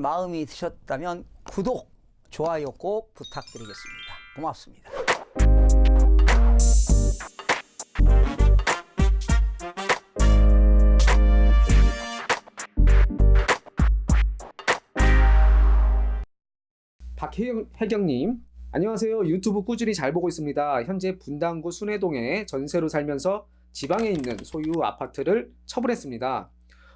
마음이 드셨다면 구독, 좋아요 꼭 부탁드리겠습니다. 고맙습니다. 박혜경님, 안녕하세요. 유튜브 꾸준히 잘 보고 있습니다. 현재 분당구 순회동에 전세로 살면서 지방에 있는 소유 아파트를 처분했습니다.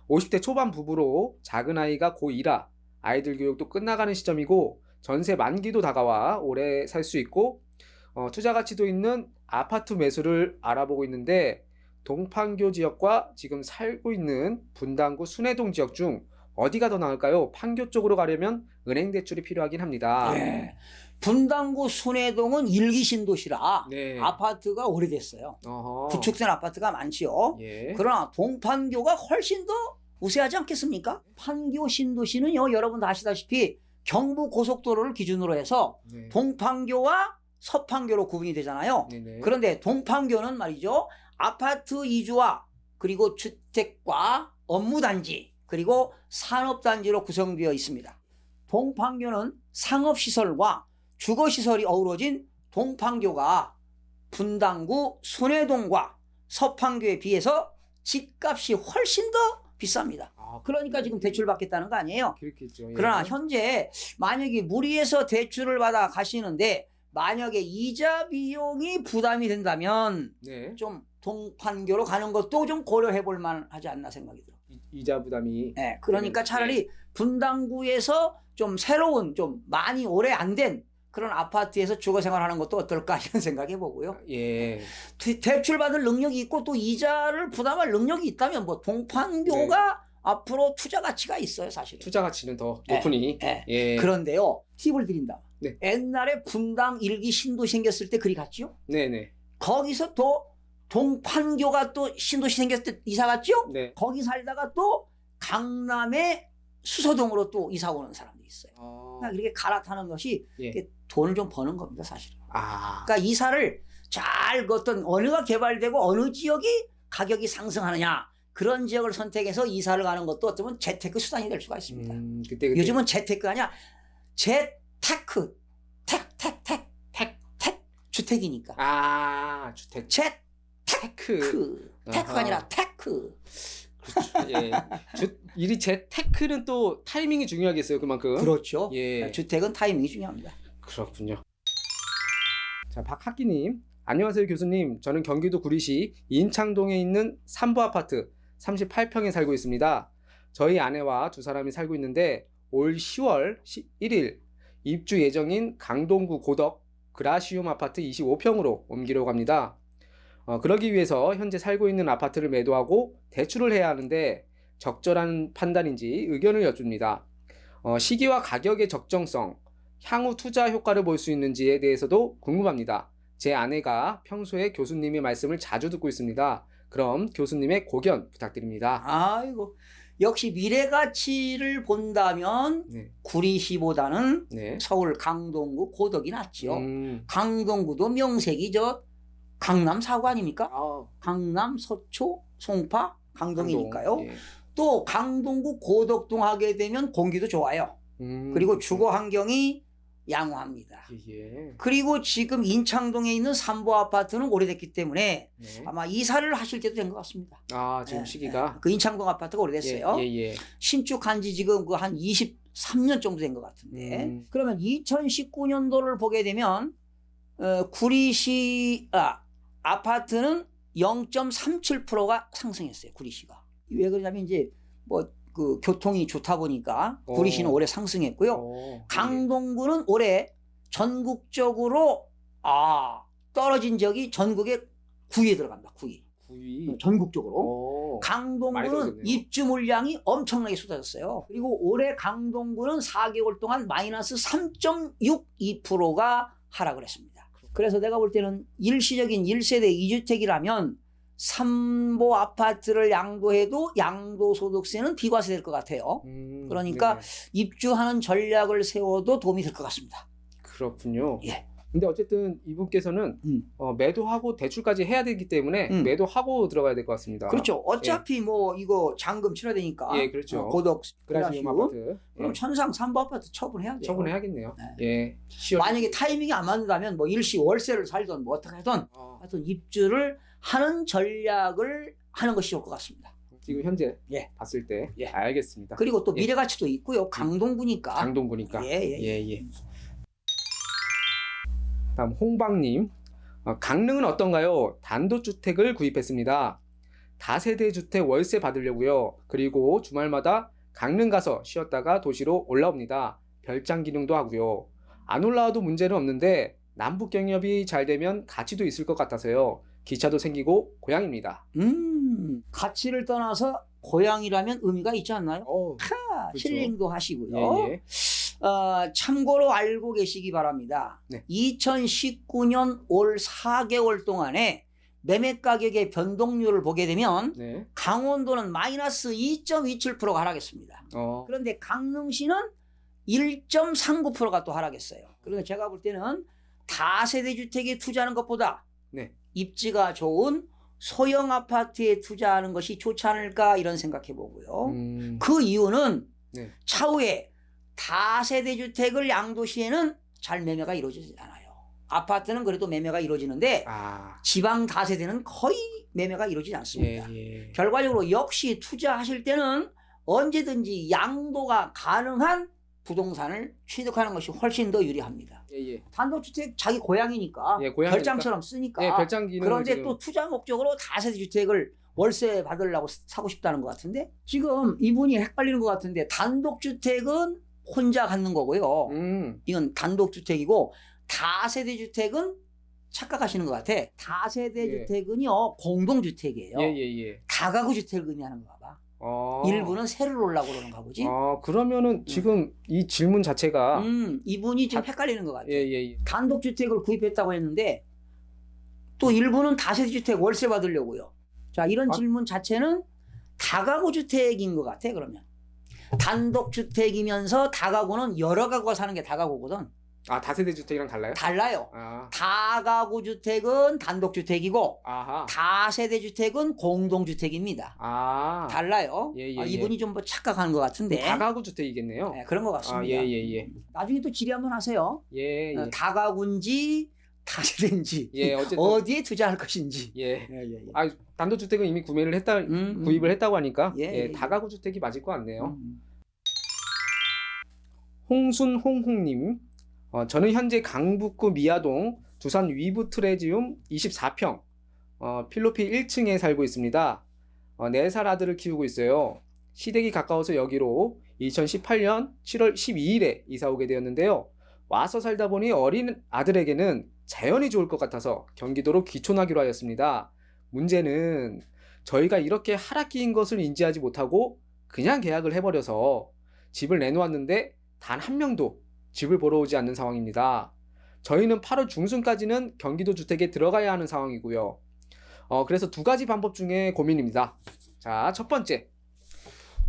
50대 초반 부부로 작은 아이가 고2라 아이들 교육도 끝나가는 시점이고 전세 만기도 다가와 오래 살 수 있고 투자 가치도 있는 아파트 매수를 알아보고 있는데 동판교 지역과 지금 살고 있는 분당구 순회동 지역 중 어디가 더 나을까요? 판교 쪽으로 가려면 은행 대출이 필요하긴 합니다. 네. 분당구 순회동은 일기 신도시라 네. 아파트가 오래됐어요. 어허. 구축된 아파트가 많지요. 예. 그러나 동판교가 훨씬 더 우세하지 않겠습니까? 판교 신도시는요, 여러분 다 아시다시피 경부 고속도로를 기준으로 해서 네. 동판교와 서판교로 구분이 되잖아요. 네네. 그런데 동판교는 말이죠, 아파트 이주와 그리고 주택과 업무단지 그리고 산업단지로 구성되어 있습니다. 동판교는 상업시설과 주거시설이 어우러진 동판교가 분당구 순회동과 서판교에 비해서 집값이 훨씬 더 비쌉니다. 그러니까 지금 대출받겠다는 거 아니에요. 그렇겠죠. 예. 그러나 현재 만약에 무리해서 대출을 받아 가시는데 만약에 이자 비용이 부담이 된다면 네. 좀 동판교로 가는 것도 좀 고려해 볼 만하지 않나 생각이 들어요. 이자 부담이. 네, 그러니까 차라리 분당구에서 좀 새로운, 좀 많이 오래 안 된 그런 아파트에서 주거 생활하는 것도 어떨까 이런 생각해 보고요. 예. 대출 받을 능력이 있고 또 이자를 부담할 능력이 있다면 뭐 동판교가 앞으로 투자 가치가 있어요, 사실은. 투자 가치는 더 높으니. 네. 예. 그런데요, 팁을 드린다. 네. 옛날에 분당 일기 신도시 생겼을 때 그리 갔지요? 네네. 거기서 또 동판교가 또 신도시 생겼을 때 이사 갔죠? 네. 거기 살다가 또 강남의 수서동으로 또 이사 오는 사람들이 있어요. 그러니까 이렇게 갈아타는 것이 예. 돈을 좀 버는 겁니다, 사실은. 아. 그러니까 이사를 잘 어떤 어느가 개발되고 어느 지역이 가격이 상승하느냐 그런 지역을 선택해서 이사를 가는 것도 어쩌면 재테크 수단이 될 수가 있습니다. 그때. 요즘은 재테크가 아니라 재테크, 주택이니까. 아, 주택. 재테크, 테크가 아하. 아니라 테크. 그렇죠. 예. 이 재테크는 또 타이밍이 중요하겠어요, 그만큼. 그렇죠. 예. 주택은 타이밍이 중요합니다. 그렇군요. 자, 박학기님. 안녕하세요, 교수님. 저는 경기도 구리시 인창동에 있는 삼부 아파트 38평에 살고 있습니다. 저희 아내와 두 사람이 살고 있는데 올 10월 1일 입주 예정인 강동구 고덕 그라시움 아파트 25평으로 옮기려고 합니다. 그러기 위해서 현재 살고 있는 아파트를 매도하고 대출을 해야 하는데 적절한 판단인지 의견을 여쭙니다. 시기와 가격의 적정성, 향후 투자 효과를 볼 수 있는지에 대해서도 궁금합니다. 제 아내가 평소에 교수님의 말씀을 자주 듣고 있습니다. 그럼 교수님의 고견 부탁드립니다. 아이고, 역시 미래 가치를 본다면 네. 구리시보다는 네. 서울 강동구 고덕이 낫지요. 음. 강동구도 명색이 저 강남 사구 아닙니까? 강남, 서초, 송파, 강동이니까요. 강동. 예. 또 강동구 고덕동 하게 되면 공기도 좋아요. 그리고 주거 환경이 양호합니다. 예. 그리고 지금 인창동에 있는 삼보 아파트는 오래됐기 때문에 네. 아마 이사를 하실 때도 된 것 같습니다. 아, 지금 시기가. 그 인창동 아파트가 오래됐어요. 예. 신축한 지 지금 그 한 23년 정도 된 것 같은데. 그러면 2019년도를 보게 되면 구리시 아파트는 0.37%가 상승했어요. 구리시가. 왜 그러냐면 이제 뭐 그 교통이 좋다 보니까 구리시는 올해 상승했고요. 강동구는 올해 전국적으로 떨어진 적이 전국에 9위에 들어갑니다. 9위. 전국적으로. 많이 강동구는 떨어졌네요. 입주 물량이 엄청나게 쏟아졌어요. 그리고 올해 강동구는 4개월 동안 마이너스 3.62%가 하락을 했습니다. 그래서 내가 볼 때는 일시적인 1세대 2주택이라면 삼보 아파트를 양도해도 양도소득세는 비과세 될 것 같아요. 그러니까 네네. 입주하는 전략을 세워도 도움이 될 것 같습니다. 그렇군요. 예. 근데 어쨌든 이분께서는 매도하고 대출까지 해야 되기 때문에 매도하고 들어가야 될 것 같습니다. 그렇죠. 어차피 뭐 이거 잔금 치러야 되니까. 예, 그렇죠. 고덕 그라시움 아파트. 그럼 천상 3부 아파트 처분해야 돼요. 처분해야겠네요. 네. 예. 만약에 타이밍이 안 맞는다면 뭐 일시 월세를 살던 뭐 어떻게 하든 하여튼 입주를 하는 전략을 하는 것이 좋을 것 같습니다. 지금 현재 예. 봤을 때 예. 알겠습니다. 그리고 또 미래 가치도 있고요. 강동구니까. 강동구니까. 예. 다음 홍방님. 강릉은 어떤가요? 단독주택을 구입했습니다. 다세대 주택 월세 받으려고요. 그리고 주말마다 강릉 가서 쉬었다가 도시로 올라옵니다. 별장 기능도 하고요. 안 올라와도 문제는 없는데 남북 경협이 잘 되면 가치도 있을 것 같아서요. 기차도 생기고 고향입니다. 가치를 떠나서 고향이라면 의미가 있지 않나요? 그렇죠. 힐링도 하시고요. 예. 참고로 알고 계시기 바랍니다. 네. 2019년 올 4개월 동안에 매매 가격의 변동률을 보게 되면 네. 강원도는 마이너스 2.27%가 하락했습니다. 그런데 강릉시는 1.39%가 또 하락했어요. 그래서 제가 볼 때는 다세대 주택에 투자하는 것보다 네. 입지가 좋은 소형 아파트에 투자하는 것이 좋지 않을까 이런 생각해 보고요. 그 이유는 네. 차후에 다세대 주택을 양도시에는 잘 매매가 이루어지지 않아요. 아파트는 그래도 매매가 이루어지는데 지방 다세대는 거의 매매가 이루어지지 않습니다. 예. 결과적으로 역시 투자하실 때는 언제든지 양도가 가능한 부동산을 취득하는 것이 훨씬 더 유리합니다. 예. 단독주택 자기 고향이니까 별장처럼 쓰니까. 예, 별장 기능. 그런데 지금 또 투자 목적으로 다세대 주택을 월세 받으려고 사고 싶다는 것 같은데 지금 이분이 헷갈리는 것 같은데 단독주택은 혼자 갖는 거고요. 이건 단독주택이고 다세대 주택은 착각하시는 것 같아. 다세대 주택은요 공동주택이에요. 예. 다가구 주택을 의미하는 거 봐. 일부는 세를 놓으려고 그러는가 보지. 그러면은 지금 이 질문 자체가 이분이 지금 헷갈리는 것 같아요. 예. 단독주택을 구입했다고 했는데 또 일부는 다세대 주택 월세 받으려고요. 자, 이런 질문 자체는 다가구 주택인 것 같아. 그러면 단독주택이면서 다가구는 여러 가구가 사는 게 다가구거든. 다세대 주택이랑 달라요? 달라요. 다가구 주택은 단독주택이고 다세대 주택은 공동주택입니다. 달라요. 예. 이분이 좀 뭐 착각하는 것 같은데. 다가구 주택이겠네요. 네, 그런 것 같습니다. 예. 나중에 또 질의 한번 하세요. 예. 다가구인지 다세대인지 어쨌든 어디에 투자할 것인지. 예. 단독주택은 이미 구입을 했다고 하니까 다가구 주택이 맞을 것 같네요. 홍순홍홍님. 저는 현재 강북구 미아동 두산 위브 트레지움 24평 필로피 1층에 살고 있습니다. 4살 아들을 키우고 있어요. 시댁이 가까워서 여기로 2018년 7월 12일에 이사 오게 되었는데요. 와서 살다 보니 어린 아들에게는 자연이 좋을 것 같아서 경기도로 귀촌하기로 하였습니다. 문제는 저희가 이렇게 하락기인 것을 인지하지 못하고 그냥 계약을 해버려서 집을 내놓았는데 단 한 명도 집을 보러 오지 않는 상황입니다. 저희는 8월 중순까지는 경기도 주택에 들어가야 하는 상황이고요. 그래서 2가지 방법 중에 고민입니다. 자, 첫 번째.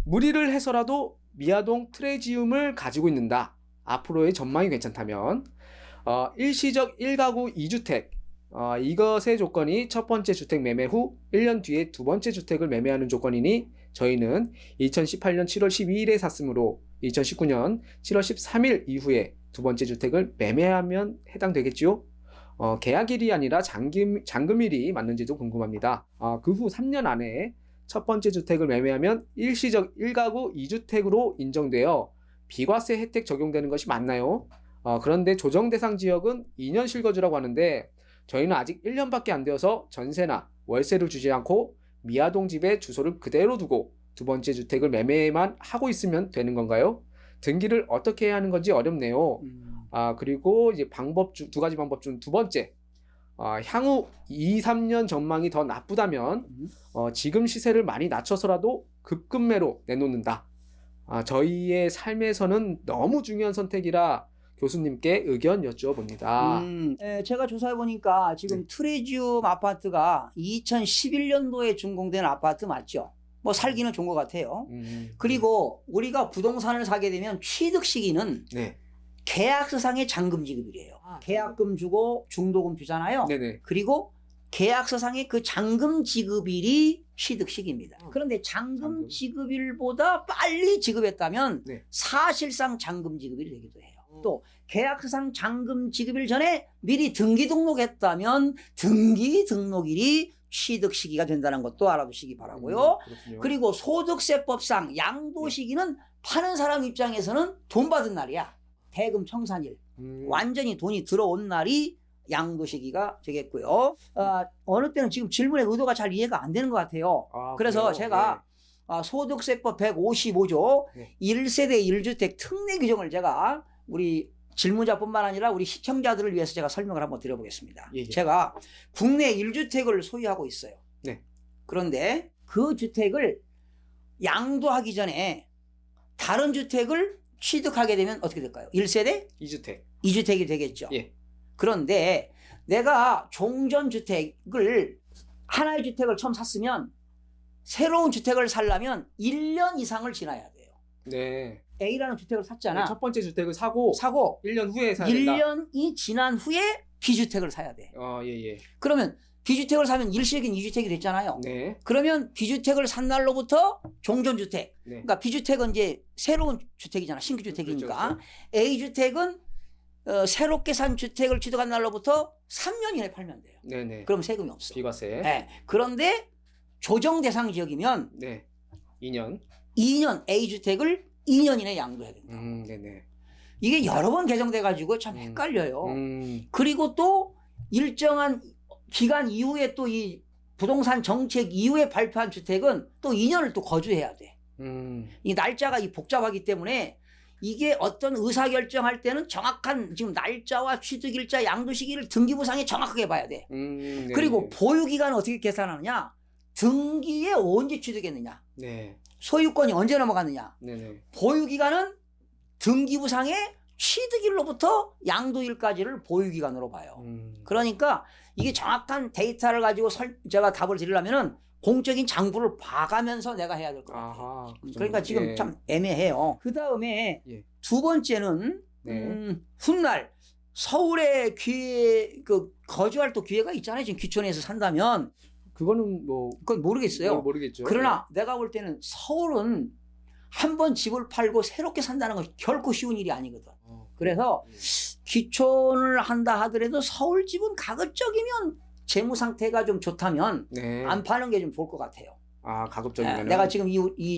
무리를 해서라도 미아동 트레지움을 가지고 있는다. 앞으로의 전망이 괜찮다면 일시적 1가구 2주택 이것의 조건이 첫 번째 주택 매매 후 1년 뒤에 두 번째 주택을 매매하는 조건이니 저희는 2018년 7월 12일에 샀으므로 2019년 7월 13일 이후에 두 번째 주택을 매매하면 해당되겠지요? 계약일이 아니라 잔금일이 맞는지도 궁금합니다. 그 후 3년 안에 첫 번째 주택을 매매하면 일시적 1가구 2주택으로 인정되어 비과세 혜택 적용되는 것이 맞나요? 그런데 조정 대상 지역은 2년 실거주라고 하는데 저희는 아직 1년밖에 안 되어서 전세나 월세를 주지 않고 미아동 집에 주소를 그대로 두고 두 번째 주택을 매매만 하고 있으면 되는 건가요? 등기를 어떻게 해야 하는 건지 어렵네요. 그리고 이제 2가지 방법 중 두 번째. 향후 2, 3년 전망이 더 나쁘다면 지금 시세를 많이 낮춰서라도 급급매로 내놓는다. 저희의 삶에서는 너무 중요한 선택이라 교수님께 의견 여쭈어봅니다. 제가 조사해보니까 지금 트레지움 아파트가 2011년도에 준공된 아파트 맞죠? 뭐 살기는 좋은 것 같아요. 그리고 우리가 부동산을 사게 되면 취득 시기는 계약서상의 잔금 지급이래요. 계약금 주고 중도금 주잖아요. 네네. 그리고 계약서상의 그 잔금 지급일이 취득식입니다. 그런데 잔금 지급일보다 빨리 지급했다면 네. 사실상 잔금 지급일이 되기도 해요. 또 계약서상 잔금 지급일 전에 미리 등기 등록했다면 등기 등록일이 취득 시기가 된다는 것도 알아두시기 바라고요. 그렇군요. 그리고 소득세법상 양도 시기는 파는 사람 입장에서는 돈 받은 날이야. 대금 청산일. 완전히 돈이 들어온 날이 양도 시기가 되겠고요. 어느 때는 지금 질문의 의도가 잘 이해가 안 되는 것 같아요. 그래서 그래요? 제가 소득세법 155조 네. 1세대 1주택 특례 규정을 제가 우리 질문자뿐만 아니라 우리 시청자들을 위해서 제가 설명을 한번 드려보겠습니다. 예. 제가 국내 1주택을 소유하고 있어요. 네. 그런데 그 주택을 양도하기 전에 다른 주택을 취득하게 되면 어떻게 될까요? 1세대? 2주택. 2주택이 되겠죠. 예. 그런데 내가 종전주택을 하나의 주택을 처음 샀으면 새로운 주택을 살려면 1년 이상을 지나야 돼요. 네. A라는 주택을 샀잖아. 첫 번째 주택을 사고 1년 후에 사야 된다. 1년이 지난 후에 B주택을 사야 돼. 예. 그러면 B주택을 사면 일시적인 2주택이 됐잖아요. 네. 그러면 B주택을 산 날로부터 종전주택. 네. 그러니까 B주택은 이제 새로운 주택이잖아. 신규 주택이니까. 그렇죠. A주택은 새롭게 산 주택을 취득한 날로부터 3년 이내에 팔면 돼요. 네네. 그럼 세금이 없어. 비과세. 네. 그런데 조정 대상 지역이면 네. 2년. 2년 A주택을 2년 이내에 양도해야 된다. 네네. 이게 여러 번 개정돼 가지고 참 헷갈려요. 그리고 또 일정한 기간 이후에 또 이 부동산 정책 이후에 발표한 주택은 또 2년을 또 거주해야 돼. 이 날짜가 복잡하기 때문에 이게 어떤 의사결정할 때는 정확한 지금 날짜와 취득일자, 양도 시기를 등기부상에 정확하게 봐야 돼. 그리고 보유기간은 어떻게 계산하느냐? 등기에 언제 취득했느냐? 네. 소유권이 언제 넘어갔느냐? 네네. 보유기간은 등기부상의 취득일로부터 양도일까지를 보유기간으로 봐요. 그러니까 이게 정확한 데이터를 가지고 제가 답을 드리려면은 공적인 장부를 봐가면서 내가 해야 될 것 같아요. 그러니까 지금 참 애매해요. 그 다음에 두 번째는 훗날 서울에 거주할 또 기회가 있잖아요. 지금 귀촌에서 산다면. 그거는 뭐 그건 모르겠어요. 모르겠죠. 그러나 내가 볼 때는 서울은 한 번 집을 팔고 새롭게 산다는 건 결코 쉬운 일이 아니거든. 그래서 귀촌을 한다 하더라도 서울 집은 가급적이면 재무 상태가 좀 좋다면 안 파는 게 좀 좋을 것 같아요. 가급적이면. 내가 지금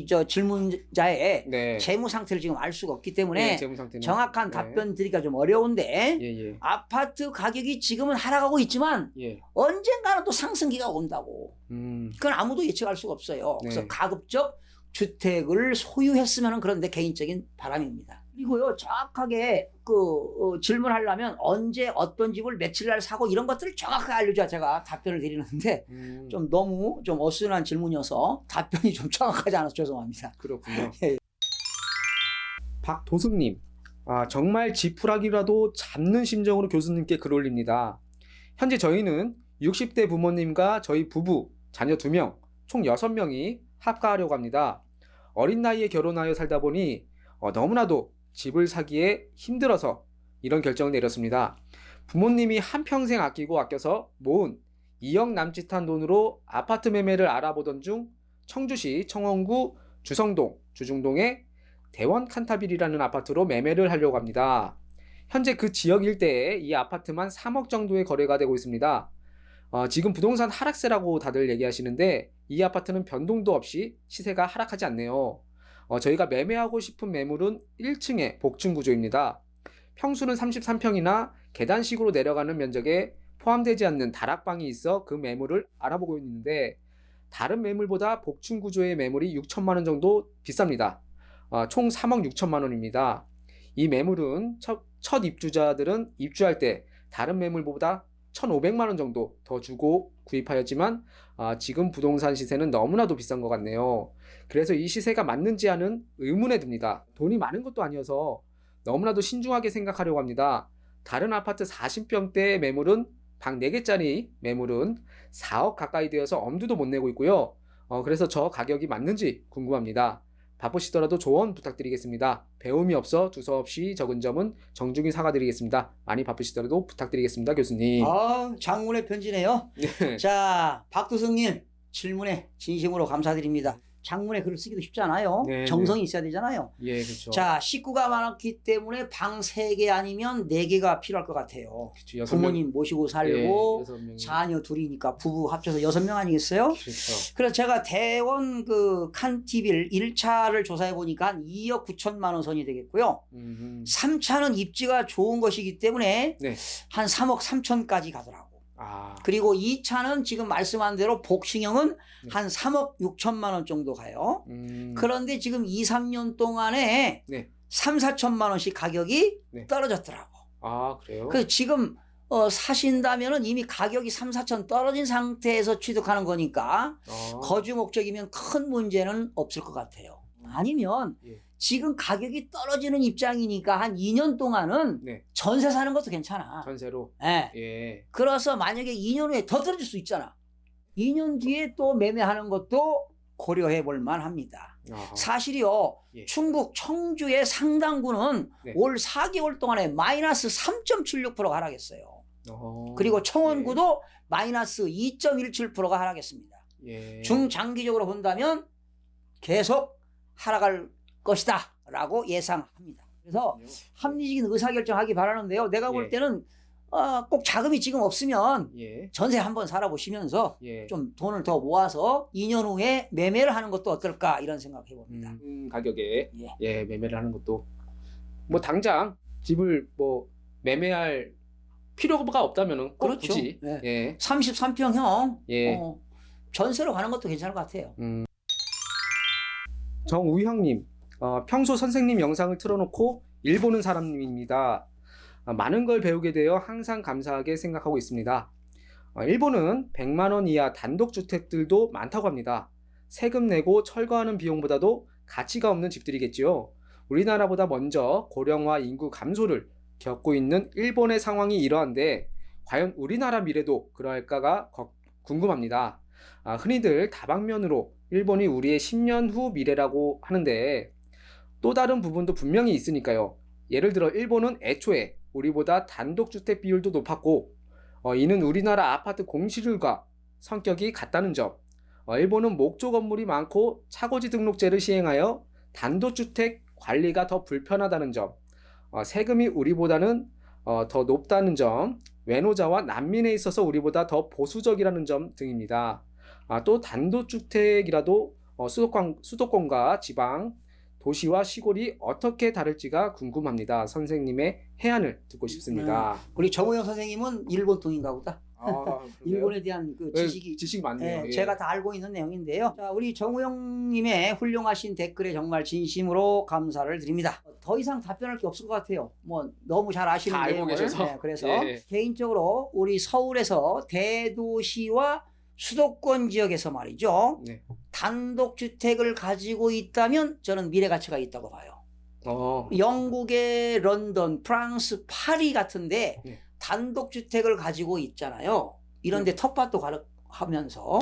저 질문자의 재무 상태를 지금 알 수가 없기 때문에 재무 상태는. 정확한 답변 드리기가 좀 어려운데 아파트 가격이 지금은 하락하고 있지만 언젠가는 또 상승기가 온다고. 그건 아무도 예측할 수가 없어요. 그래서 가급적 주택을 소유했으면 그런 내 개인적인 바람입니다. 그리고요, 정확하게 질문하려면 언제 어떤 집을 며칠 날 사고 이런 것들을 정확하게 알려줘야 제가 답변을 드리는데 좀 너무 좀 어수선한 질문이어서 답변이 좀 정확하지 않아서 죄송합니다. 그렇군요. 박도승님, 정말 지푸라기라도 잡는 심정으로 교수님께 글 올립니다. 현재 저희는 60대 부모님과 저희 부부, 자녀 2명, 총 6명이 합가하려고 합니다. 어린 나이에 결혼하여 살다 보니 너무나도 집을 사기에 힘들어서 이런 결정을 내렸습니다. 부모님이 한평생 아껴서 모은 2억 남짓한 돈으로 아파트 매매를 알아보던 중 청주시 청원구 주성동, 주중동의 대원 칸타빌이라는 아파트로 매매를 하려고 합니다. 현재 그 지역 일대에 이 아파트만 3억 정도의 거래가 되고 있습니다. 지금 부동산 하락세라고 다들 얘기하시는데 이 아파트는 변동도 없이 시세가 하락하지 않네요. 저희가 매매하고 싶은 매물은 1층의 복층 구조입니다. 평수는 33평이나 계단식으로 내려가는 면적에 포함되지 않는 다락방이 있어 그 매물을 알아보고 있는데 다른 매물보다 복층 구조의 매물이 6천만 원 정도 비쌉니다. 총 3억 6천만 원입니다. 이 매물은 첫 입주자들은 입주할 때 다른 매물보다 1,500만 원 정도 더 주고 구입하였지만 지금 부동산 시세는 너무나도 비싼 것 같네요. 그래서 이 시세가 맞는지 하는 의문에 듭니다. 돈이 많은 것도 아니어서 너무나도 신중하게 생각하려고 합니다. 다른 아파트 40평대 매물은 방 4개짜리 매물은 4억 가까이 되어서 엄두도 못 내고 있고요. 그래서 저 가격이 맞는지 궁금합니다. 바쁘시더라도 조언 부탁드리겠습니다. 배움이 없어 두서없이 적은 점은 정중히 사과드리겠습니다. 많이 바쁘시더라도 부탁드리겠습니다, 교수님. 장문의 편지네요. 네. 자, 박두성님 질문에 진심으로 감사드립니다. 장문에 글을 쓰기도 쉽지 않아요. 네, 정성이 있어야 되잖아요. 예, 그렇죠. 자, 식구가 많았기 때문에 방 3개 아니면 4개가 필요할 것 같아요. 그렇죠. 6명. 부모님 모시고 살고 예, 6명이. 자녀 둘이니까 부부 합쳐서 6명 아니겠어요? 그렇죠. 그래서 제가 대원 그 칸티빌 1차를 조사해 보니까 한 2억 9천만 원 선이 되겠고요. 3차는 입지가 좋은 것이기 때문에 네. 한 3억 3천까지 가더라고. 그리고 2차는 지금 말씀한 대로 복싱형은 한 3억 6천만 원 정도 가요. 그런데 지금 2, 3년 동안에 3, 4천만 원씩 가격이 떨어졌더라고. 그래요? 그래서 지금 사신다면은 이미 가격이 3, 4천 떨어진 상태에서 취득하는 거니까 거주 목적이면 큰 문제는 없을 것 같아요. 아니면 지금 가격이 떨어지는 입장이니까 한 2년 동안은 전세 사는 것도 괜찮아. 전세로? 네. 예. 그래서 만약에 2년 후에 더 떨어질 수 있잖아. 2년 뒤에 또 매매하는 것도 고려해 볼 만합니다. 사실이요. 충북 청주의 상당구는 올 4개월 동안에 마이너스 3.76%가 하락했어요. 그리고 청원구도 마이너스 2.17%가 하락했습니다. 중장기적으로 본다면 계속 하락할 것이다 라고 예상합니다. 그래서 합리적인 의사결정하기 바라는데요. 내가 볼 때는 꼭 자금이 지금 없으면 전세 한번 살아보시면서 좀 돈을 더 모아서 2년 후에 매매를 하는 것도 어떨까 이런 생각해 봅니다. 가격에 매매를 하는 것도 뭐 당장 집을 뭐 매매할 필요가 없다면은 꼭 그렇죠. 굳이 33평형 전세로 가는 것도 괜찮을 것 같아요. 정우형님, 평소 선생님 영상을 틀어놓고 일 보는 사람입니다. 많은 걸 배우게 되어 항상 감사하게 생각하고 있습니다. 일본은 100만 원 이하 단독주택들도 많다고 합니다. 세금 내고 철거하는 비용보다도 가치가 없는 집들이겠지요. 우리나라보다 먼저 고령화 인구 감소를 겪고 있는 일본의 상황이 이러한데 과연 우리나라 미래도 그러할까가 궁금합니다. 흔히들 다방면으로 일본이 우리의 10년 후 미래라고 하는데 또 다른 부분도 분명히 있으니까요. 예를 들어 일본은 애초에 우리보다 단독주택 비율도 높았고 이는 우리나라 아파트 공실률과 성격이 같다는 점, 일본은 목조 건물이 많고 차고지 등록제를 시행하여 단독주택 관리가 더 불편하다는 점, 세금이 우리보다는 더 높다는 점, 외노자와 난민에 있어서 우리보다 더 보수적이라는 점 등입니다. 또 단독주택이라도 수도권과 지방, 도시와 시골이 어떻게 다를지가 궁금합니다. 선생님의 해안을 듣고 싶습니다. 우리 정우영 선생님은 일본 통인가 보다. 일본에 대한 그 지식이 많네요. 제가 다 알고 있는 내용인데요. 자, 우리 정우영님의 훌륭하신 댓글에 정말 진심으로 감사를 드립니다. 더 이상 답변할 게 없을 것 같아요. 뭐 너무 잘 아시는 다 알고 내용을. 계셔서. 그래서 개인적으로 우리 서울에서 대도시와 수도권 지역에서 말이죠. 단독주택을 가지고 있다면 저는 미래 가치가 있다고 봐요. 영국의 런던, 프랑스, 파리 같은데 단독주택을 가지고 있잖아요. 이런데 텃밭도 하면서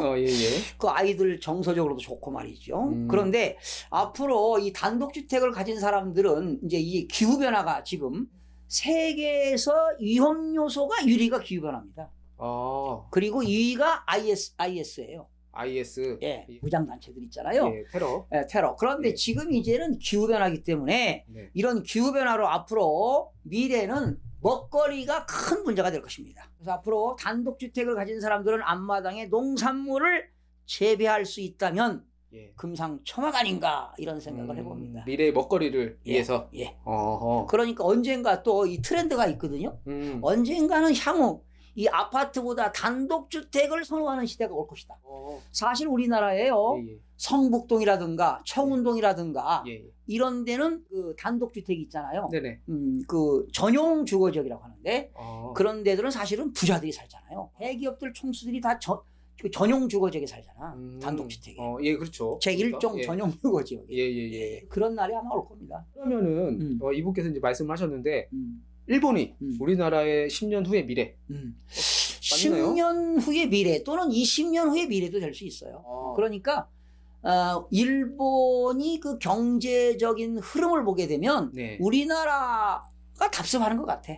그 아이들 정서적으로도 좋고 말이죠. 그런데 앞으로 이 단독주택을 가진 사람들은 이제 이 기후변화가 지금 세계에서 위험 요소가 1위가 기후변화입니다. 그리고 2위가 IS예요. IS. 무장단체들 있잖아요. 테러. 그런데 지금 이제는 기후변화이기 때문에 이런 기후변화로 앞으로 미래는 먹거리가 큰 문제가 될 것입니다. 그래서 앞으로 단독주택을 가진 사람들은 앞마당에 농산물을 재배할 수 있다면 금상첨화가 아닌가 이런 생각을 해봅니다. 미래의 먹거리를 위해서. 그러니까 언젠가 또 이 트렌드가 있거든요. 언젠가는 향후 이 아파트보다 단독주택을 선호하는 시대가 올 것이다. 사실 우리나라에요. 성북동이라든가 청운동이라든가 이런 데는 그 단독주택이 있잖아요. 그 전용 주거지역이라고 하는데 그런 데들은 사실은 부자들이 살잖아요. 대기업들 총수들이 다 전용 주거지역에 살잖아. 단독주택에. 그렇죠. 제1종 전용 주거지역. 그런 날이 아마 올 겁니다. 그러면은 이분께서 이제 말씀을 하셨는데 일본이 우리나라의 10년 후의 미래. 10년 후의 미래 또는 20년 후의 미래도 될 수 있어요. 그러니까 일본이 그 경제적인 흐름을 보게 되면 네. 우리나라가 답습하는 것 같아.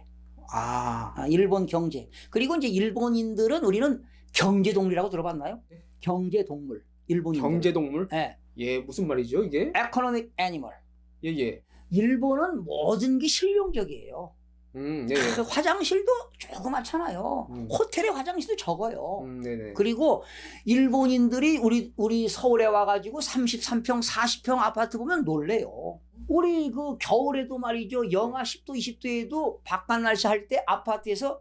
아, 일본 경제. 그리고 이제 일본인들은 우리는 경제동물이라고 들어봤나요? 네. 경제동물. 일본인들. 경제동물? 네. 예, 무슨 말이죠, 이게? economic animal. 예, 예. 일본은 모든 게 실용적이에요. 네. 그 화장실도 조그맣잖아요. 호텔의 화장실도 적어요. 네네. 그리고 일본인들이 우리 서울에 와가지고 33평, 40평 아파트 보면 놀래요. 우리 그 겨울에도 말이죠. 영하 10도, 20도에도 바깥 날씨 할 때 아파트에서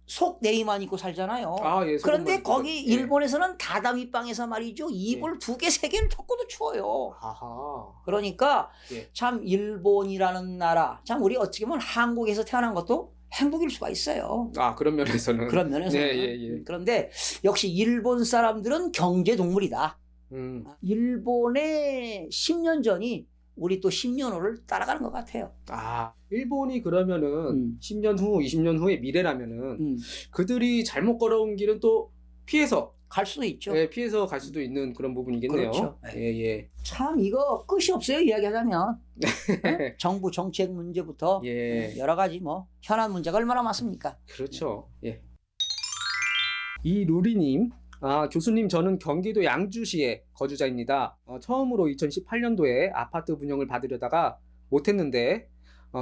속 내의만 입고 살잖아요. 아, 예, 그런데 속옷만 거기 입고. 예. 일본에서는 다다미 방에서 말이죠. 이불 2개, 3개를 덮고도 추워요. 아하. 그러니까 예. 참 일본이라는 나라, 참 우리 어떻게 보면 한국에서 태어난 것도 행복일 수가 있어요. 아, 그런 면에서는. 그런 면에서는. 예, 예, 예. 그런데 역시 일본 사람들은 경제 동물이다. 일본의 10년 전이 우리 또 10년 후를 따라가는 것 같아요. 아, 일본이 그러면은 10년 후, 20년 후의 미래라면은 그들이 잘못 걸어온 길은 또 피해서 갈 수도 있죠. 예, 피해서 갈 수도 있는 그런 부분이겠네요. 그렇죠. 예, 예. 참 이거 끝이 없어요. 이야기하자면. 어? 정부 정책 문제부터 예. 여러 가지 뭐 현안 문제가 얼마나 많습니까? 그렇죠. 예. 이루리님, 교수님, 저는 경기도 양주시의 거주자입니다. 처음으로 2018년도에 아파트 분양을 받으려다가 못했는데,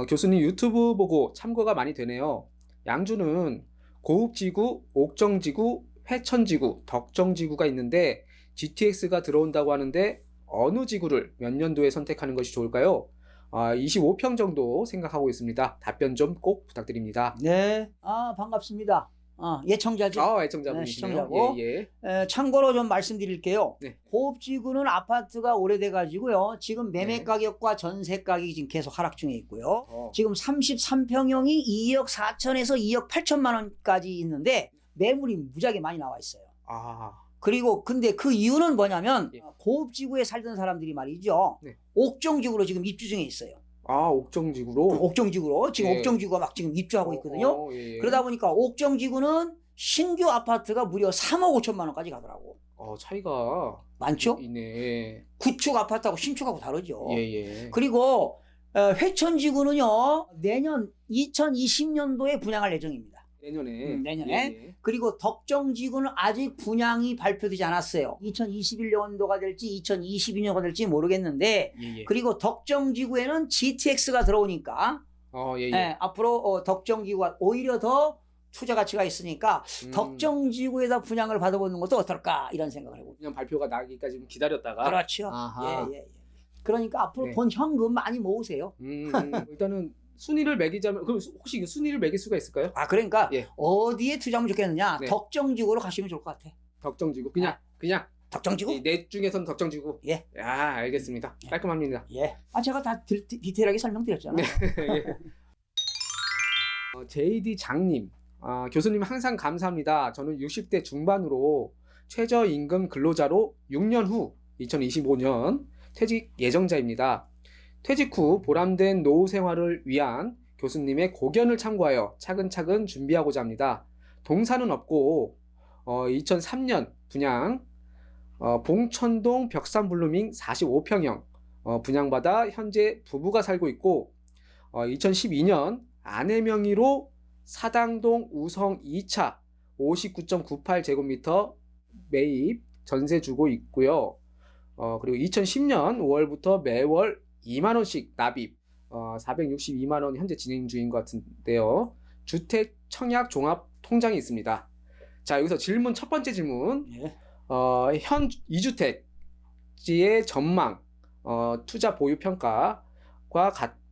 교수님 유튜브 보고 참고가 많이 되네요. 양주는 고읍지구, 옥정지구, 회천지구, 덕정지구가 있는데 GTX가 들어온다고 하는데 어느 지구를 몇 년도에 선택하는 것이 좋을까요? 25평 정도 생각하고 있습니다. 답변 좀 꼭 부탁드립니다. 네. 반갑습니다. 예청자죠. 애청자분이시네요. 네, 시청자고. 예, 예. 참고로 좀 말씀드릴게요. 네. 고읍지구는 아파트가 오래돼가지고요. 지금 매매 네. 가격과 전세 가격이 지금 계속 하락 중에 있고요. 지금 33평형이 2억 4천에서 2억 8천만 원까지 있는데 매물이 무지하게 많이 나와 있어요. 그리고 근데 그 이유는 뭐냐면 예. 고읍지구에 살던 사람들이 말이죠. 네. 옥정지구로 지금 입주 중에 있어요. 옥정지구로? 옥정지구로 지금 예. 옥정지구가 막 지금 입주하고 있거든요. 예. 그러다 보니까 옥정지구는 신규 아파트가 무려 3억 5천만 원까지 가더라고. 차이가 많죠? 있네. 구축 아파트하고 신축하고 다르죠. 예, 예. 그리고 회천지구는요. 내년 2020년도에 분양할 예정입니다. 내년에. 내년에. 예. 그리고 덕정지구는 아직 분양이 발표되지 않았어요. 2021년도가 될지 2022년도가 될지 모르겠는데 예. 그리고 덕정지구에는 GTX가 들어오니까 예. 앞으로 덕정지구가 오히려 더 투자 가치가 있으니까 덕정지구에다 분양을 받아보는 것도 어떨까 이런 생각을 해봅니다. 그냥 발표가 나기까지 좀 기다렸다가. 그렇죠. 아하. 예. 그러니까 앞으로 네. 돈 현금 많이 모으세요. 일단은 순위를 매기자면 그럼 혹시 순위를 매길 수가 있을까요? 그러니까 예. 어디에 투자하면 좋겠느냐? 네. 덕정지구로 가시면 좋을 것 같아. 덕정지구 그냥 덕정지구? 이 넷 중에선 덕정지구. 예. 알겠습니다. 깔끔합니다. 예. 제가 다 디테일하게 설명드렸잖아요. 예. JD 장님, 교수님 항상 감사합니다. 저는 60대 중반으로 최저임금 근로자로 6년 후 2025년 퇴직 예정자입니다. 퇴직 후 보람된 노후 생활을 위한 교수님의 고견을 참고하여 차근차근 준비하고자 합니다. 동사는 없고 2003년 분양 봉천동 벽산블루밍 45평형 분양받아 현재 부부가 살고 있고 2012년 아내 명의로 사당동 우성 2차 59.98제곱미터 매입 전세 주고 있고요. 그리고 2010년 5월부터 매월 2만원씩 납입 462만원 현재 진행 중인 것 같은데요. 주택 청약 종합 통장이 있습니다. 자, 여기서 첫 번째 질문. 예. 현 2주택지의 전망, 투자 보유 평가과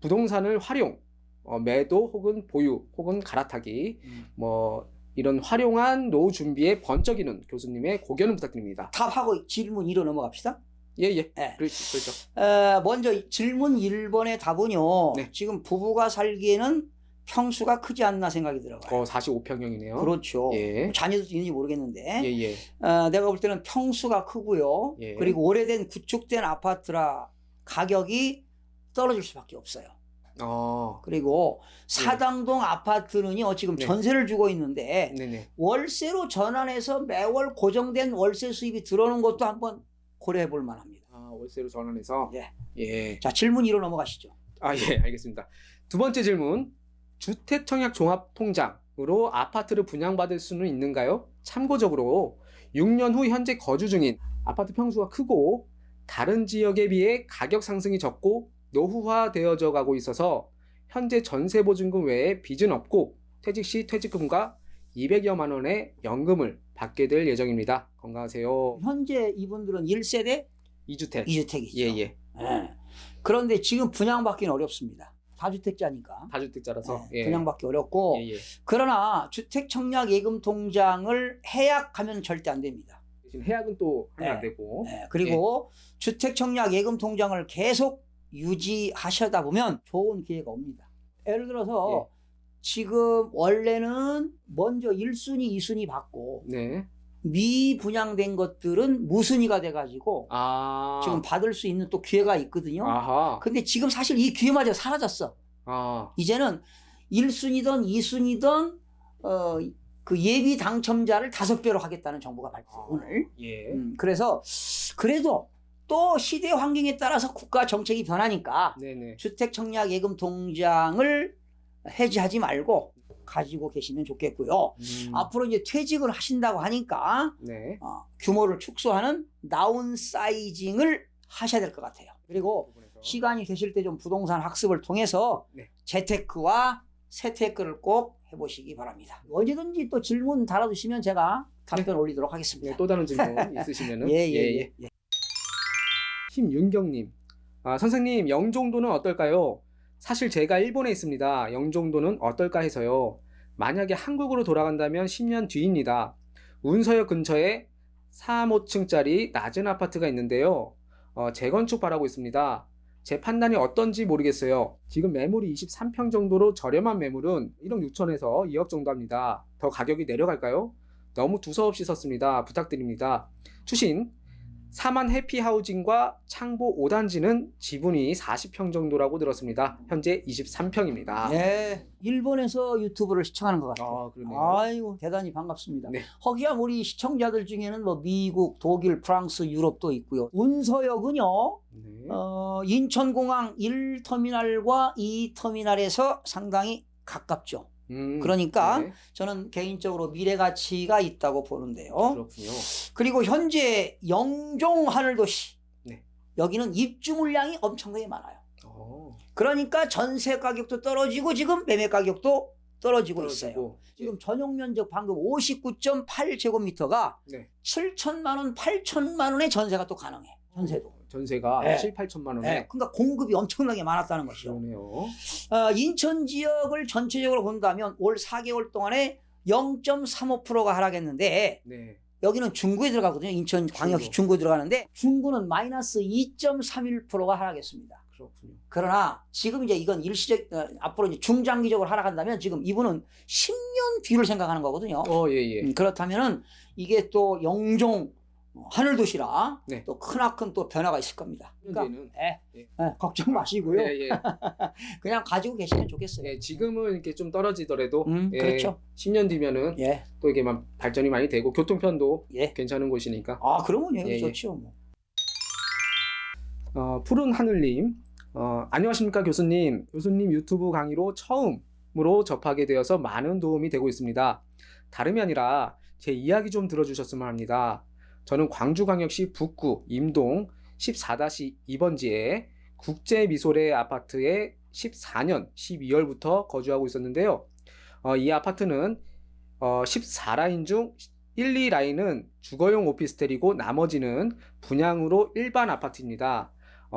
부동산을 활용, 매도 혹은 보유 혹은 갈아타기, 이런 활용한 노후 준비의 번쩍이는 교수님의 고견을 부탁드립니다. 답하고 질문 2로 넘어갑시다. 예. 네. 그렇죠. 먼저 질문 1번의 답은요. 네. 지금 부부가 살기에는 평수가 크지 않나 생각이 들어요. 45평형이네요. 그렇죠. 예. 자녀도 있는지 모르겠는데. 예. 내가 볼 때는 평수가 크고요. 예. 그리고 오래된 구축된 아파트라 가격이 떨어질 수밖에 없어요. 그리고 사당동 아파트는요 지금 네. 전세를 주고 있는데 네네. 월세로 전환해서 매월 고정된 월세 수입이 들어오는 것도 한번 고려해 볼 만합니다. 월세로 전환해서. 예. 예. 자, 질문 2로 넘어가시죠. 예, 알겠습니다. 두 번째 질문. 주택청약종합통장으로 아파트를 분양받을 수는 있는가요? 참고적으로 6년 후 현재 거주 중인 아파트 평수가 크고 다른 지역에 비해 가격 상승이 적고 노후화되어져 가고 있어서 현재 전세보증금 외에 빚은 없고 퇴직 시 퇴직금과 200여만 원의 연금을 받게 될 예정입니다. 건강하세요. 현재 이분들은 1세대 2주택. 2주택이죠. 예. 그런데 지금 분양받기는 어렵습니다. 다주택자니까. 다주택자라서. 예. 분양받기 어렵고 예. 그러나 주택청약예금통장을 해약하면 절대 안 됩니다. 대신 해약은 또 하면 안 되고. 그리고 주택청약예금통장을 계속 유지하시다 보면 좋은 기회가 옵니다. 예를 들어서 지금 원래는 먼저 1순위, 2순위 받고 네. 미분양된 것들은 무순위가 돼가지고 아. 지금 받을 수 있는 또 기회가 있거든요. 아하. 근데 지금 사실 이 기회마저 사라졌어. 이제는 1순위든 2순위든 그 예비 당첨자를 5배로 하겠다는 정부가 발표했어요. 오늘. 예. 그래서 그래도 또 시대 환경에 따라서 국가 정책이 변하니까 네네. 주택청약예금통장을 해지하지 말고 가지고 계시면 좋겠고요. 앞으로 이제 퇴직을 하신다고 하니까 네. 규모를 축소하는 다운사이징을 하셔야 될 것 같아요. 그리고 시간이 되실 때 좀 부동산 학습을 통해서 재테크와 세테크를 꼭 해보시기 바랍니다. 언제든지 또 질문 달아주시면 제가 답변 올리도록 하겠습니다. 또 다른 질문 있으시면은. 예. 김윤경님, 선생님 영종도는 어떨까요? 사실 제가 일본에 있습니다. 영종도는 어떨까 해서요. 만약에 한국으로 돌아간다면 10년 뒤입니다. 운서역 근처에 3, 5층짜리 낮은 아파트가 있는데요. 재건축 바라고 있습니다. 제 판단이 어떤지 모르겠어요. 지금 매물이 23평 정도로 저렴한 매물은 1억 6천에서 2억 정도 합니다. 더 가격이 내려갈까요? 너무 두서없이 섰습니다. 부탁드립니다. 추신 4만 해피하우징과 창보 5단지는 지분이 40평 정도라고 들었습니다. 현재 23평입니다. 예, 일본에서 유튜브를 시청하는 것 같아요. 그러네요. 아이고 대단히 반갑습니다. 네. 허기야 우리 시청자들 중에는 뭐 미국, 독일, 프랑스, 유럽도 있고요. 운서역은요. 네. 인천공항 1터미널과 2터미널에서 상당히 가깝죠. 그러니까 저는 개인적으로 미래 가치가 있다고 보는데요. 그렇군요. 그리고 현재 영종 하늘도시 여기는 입주 물량이 엄청나게 많아요. 그러니까 전세 가격도 떨어지고 지금 매매 가격도 떨어지고 있어요. 지금 전용 면적 방금 59.8제곱미터가 7천만 원, 8천만 원의 전세가 또 가능해. 전세가 7, 8천만 원에. 그러니까 공급이 엄청나게 많았다는 것이죠. 그러네요. 인천 지역을 전체적으로 본다면 올 4개월 동안에 0.35%가 하락했는데 여기는 중구에 들어가거든요. 인천광역시 중구에 들어가는데 중구는 마이너스 2.31%가 하락했습니다. 그렇군요. 그러나 지금 이제 이건 일시적 앞으로 이제 중장기적으로 하락한다면 지금 이분은 10년 뒤를 생각하는 거거든요. 그렇다면은 이게 또 영종 하늘도시라 또 크나큰 또 변화가 있을 겁니다. 그러니까 걱정 마시고요. 그냥 가지고 계시면 좋겠어요. 지금은 이렇게 좀 떨어지더라도 그렇죠. 10년 뒤면은 또 이게 막 발전이 많이 되고 교통편도 괜찮은 곳이니까. 그러면요. 좋죠. 푸른 하늘님, 안녕하십니까 교수님. 교수님 유튜브 강의로 처음으로 접하게 되어서 많은 도움이 되고 있습니다. 다름이 아니라 제 이야기 좀 들어주셨으면 합니다. 저는 광주광역시 북구 임동 14-2번지에 국제미소래 아파트에 14년 12월부터 거주하고 있었는데요. 이 아파트는 14라인 중 1, 2라인은 주거용 오피스텔이고 나머지는 분양으로 일반 아파트입니다.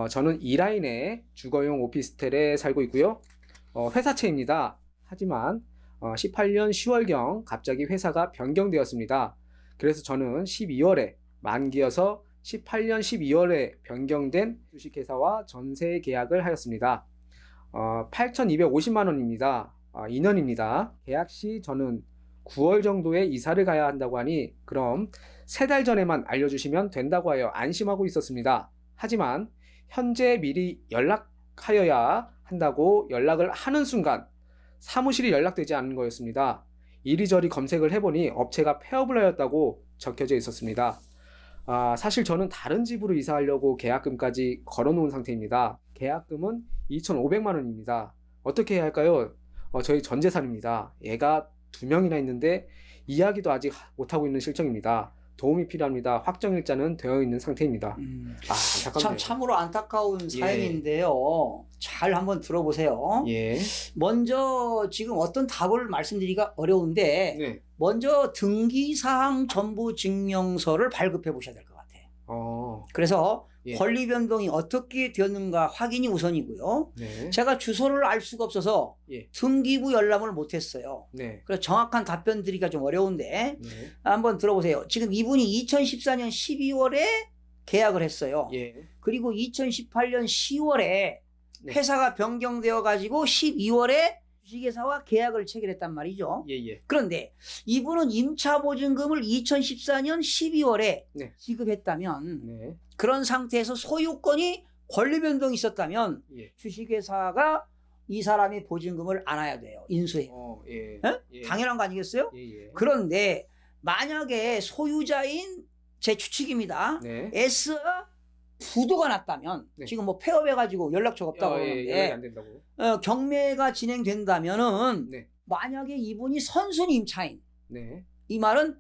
저는 2라인에 주거용 오피스텔에 살고 있고요. 회사채입니다. 하지만 18년 10월경 갑자기 회사가 변경되었습니다. 그래서 저는 12월에 만기여서 18년 12월에 변경된 주식회사와 전세 계약을 하였습니다. 8,250만 원입니다. 2년입니다. 계약 시 저는 9월 정도에 이사를 가야 한다고 하니 그럼 3달 전에만 알려주시면 된다고 하여 안심하고 있었습니다. 하지만 현재 미리 연락하여야 한다고 연락을 하는 순간 사무실이 연락되지 않는 거였습니다. 이리저리 검색을 해보니 업체가 폐업을 하였다고 적혀져 있었습니다. 사실 저는 다른 집으로 이사하려고 계약금까지 걸어놓은 상태입니다. 계약금은 2,500만 원입니다. 어떻게 해야 할까요? 저희 전 재산입니다. 애가 2명이나 있는데 이야기도 아직 못하고 있는 실정입니다. 도움이 필요합니다. 확정일자는 되어 있는 상태입니다. 안타깝네요. 참으로 안타까운 사연인데요. 잘 한번 들어보세요. 예. 먼저 지금 어떤 답을 말씀드리기가 어려운데 네. 먼저 등기사항 전부 증명서를 발급해 보셔야 될 것 같아요. 그래서 예. 권리 변동이 어떻게 되었는가 확인이 우선이고요. 네. 제가 주소를 알 수가 없어서 예. 등기부 열람을 못했어요. 네. 그래서 정확한 답변 드리기가 좀 어려운데 네. 한번 들어보세요. 지금 이분이 2014년 12월에 계약을 했어요. 예. 그리고 2018년 10월에 네. 회사가 변경되어 가지고 12월에 주식회사와 계약을 체결했단 말이죠. 예. 그런데 이분은 임차보증금을 2014년 12월에 네. 지급했다면 네. 그런 상태에서 소유권이 권리 변동이 있었다면 예. 주식회사가 이 사람의 보증금을 안아야 돼요. 인수해. 예. 예. 당연한 거 아니겠어요? 예. 그런데 만약에 소유자인 제 추측입니다. 네. S가 부도가 났다면 네. 지금 뭐 폐업해가지고 연락처가 없다고 연락이 그러는데 안 된다고. 경매가 진행된다면은 네. 만약에 이분이 선순위 임차인 네. 이 말은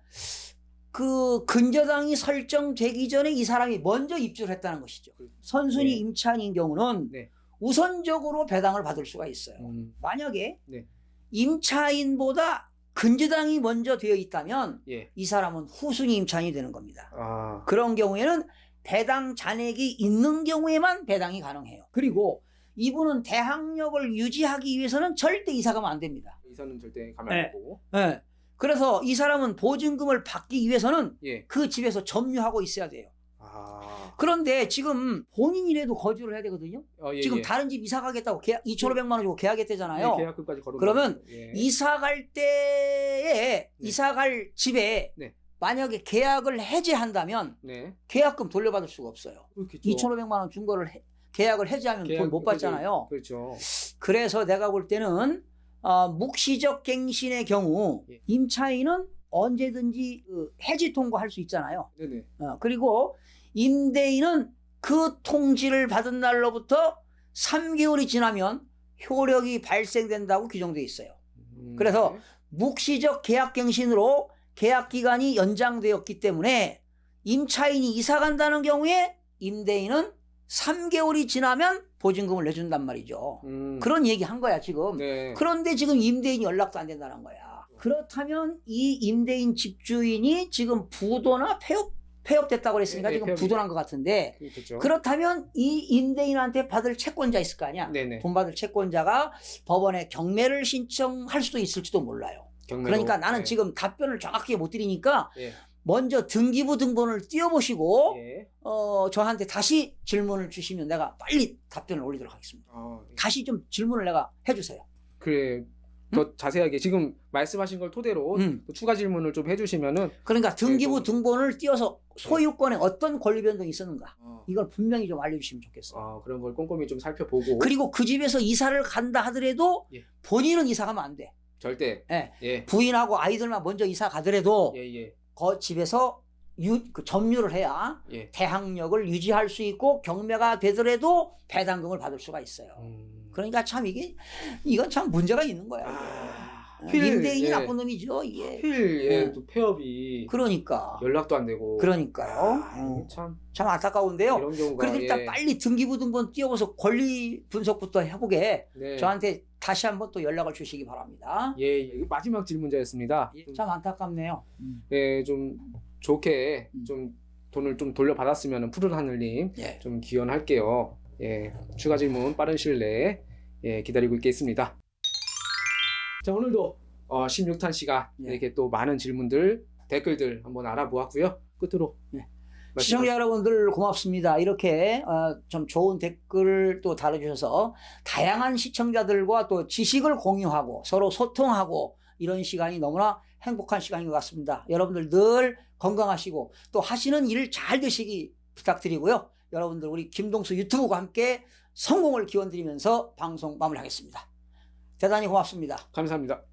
그 근저당이 설정되기 전에 이 사람이 먼저 입주를 했다는 것이죠. 선순위 네. 임차인인 경우는 네. 우선적으로 배당을 받을 수가 있어요. 만약에 네. 임차인보다 근저당이 먼저 되어 있다면 예. 이 사람은 후순위 임차인이 되는 겁니다. 아. 그런 경우에는 배당 잔액이 있는 경우에만 배당이 가능해요. 그리고 이분은 대항력을 유지하기 위해서는 절대 이사 가면 안 됩니다. 이사는 절대 가면 안 되고. 네. 그래서 이 사람은 보증금을 받기 위해서는 예. 그 집에서 점유하고 있어야 돼요. 아. 그런데 지금 본인이라도 거주를 해야 되거든요. 예. 지금 다른 집 이사 가겠다고 계약, 2,500만 원 주고 계약했대잖아요. 네, 계약금까지 걸어. 그러면 예. 이사 갈 때에 이사 갈 집에 네. 만약에 계약을 해지한다면 네. 계약금 돌려받을 수가 없어요. 그렇겠죠. 2,500만 원 준 거를 계약을 해지하면 돈 못 받잖아요. 그렇죠. 그래서 내가 볼 때는 묵시적 갱신의 경우 예. 임차인은 언제든지 해지 통고할 수 있잖아요. 네네. 그리고 임대인은 그 통지를 받은 날로부터 3개월이 지나면 효력이 발생된다고 규정되어 있어요. 그래서 네. 묵시적 계약갱신으로 계약기간이 연장되었기 때문에 임차인이 이사 간다는 경우에 임대인은 3개월이 지나면 보증금을 내준단 말이죠. 그런 얘기 한 거야 지금. 네. 그런데 지금 임대인이 연락도 안 된다는 거야. 그렇다면 이 임대인 집주인이 지금 부도나 폐업됐다고 그랬으니까 네, 지금 폐업이- 부도난 것 같은데 그렇죠. 그렇다면 이 임대인한테 받을 채권자 있을 거 아니야. 네네. 돈 받을 채권자가 법원에 경매를 신청할 수도 있을지도 몰라요. 경매로. 그러니까 나는 네. 지금 답변을 정확하게 못 드리니까 예. 먼저 등기부 등본을 띄워보시고 예. 저한테 다시 질문을 주시면 내가 빨리 답변을 올리도록 하겠습니다. 다시 좀 질문을 내가 해주세요. 그래. 더 자세하게 지금 말씀하신 걸 토대로 또 추가 질문을 좀 해주시면은. 그러니까 등기부 네, 등본을 띄워서 소유권에 어떤 권리 변동이 있었는가 이걸 분명히 좀 알려주시면 좋겠어요. 그런 걸 꼼꼼히 좀 살펴보고. 그리고 그 집에서 이사를 간다 하더라도 예. 본인은 이사 가면 안 돼. 절대. 예. 예. 부인하고 아이들만 먼저 이사 가더라도 예. 그 집에서 점유를 해야 예. 대항력을 유지할 수 있고 경매가 되더라도 배당금을 받을 수가 있어요. 그러니까 참 이건 참 문제가 있는 거야. 임대인이 예. 나쁜 놈이죠 이게. 하필 예. 또 폐업이 그러니까. 연락도 안 되고. 그러니까요. 이게 참 안타까운데요. 이런 경우가. 그래도 일단 예. 빨리 등기부 등본 띄워서 권리 분석부터 해보게 네. 저한테 다시 한번 또 연락을 주시기 바랍니다. 예. 마지막 질문자였습니다. 참 안타깝네요. 예, 좀 좋게 좀 돈을 좀 돌려받았으면 푸른 하늘님 예. 좀 기원할게요. 예, 추가 질문 빠른 시일 내에 기다리고 있겠습니다. 자, 오늘도 16탄 시간 예. 이렇게 또 많은 질문들, 댓글들 한번 알아보았고요. 끝으로 시청자 여러분들 고맙습니다. 이렇게 좀 좋은 댓글을 또 달아주셔서 다양한 시청자들과 또 지식을 공유하고 서로 소통하고 이런 시간이 너무나 행복한 시간인 것 같습니다. 여러분들 늘 건강하시고 또 하시는 일 잘 되시기 부탁드리고요. 여러분들 우리 김동수 유튜브와 함께 성공을 기원드리면서 방송 마무리하겠습니다. 대단히 고맙습니다. 감사합니다.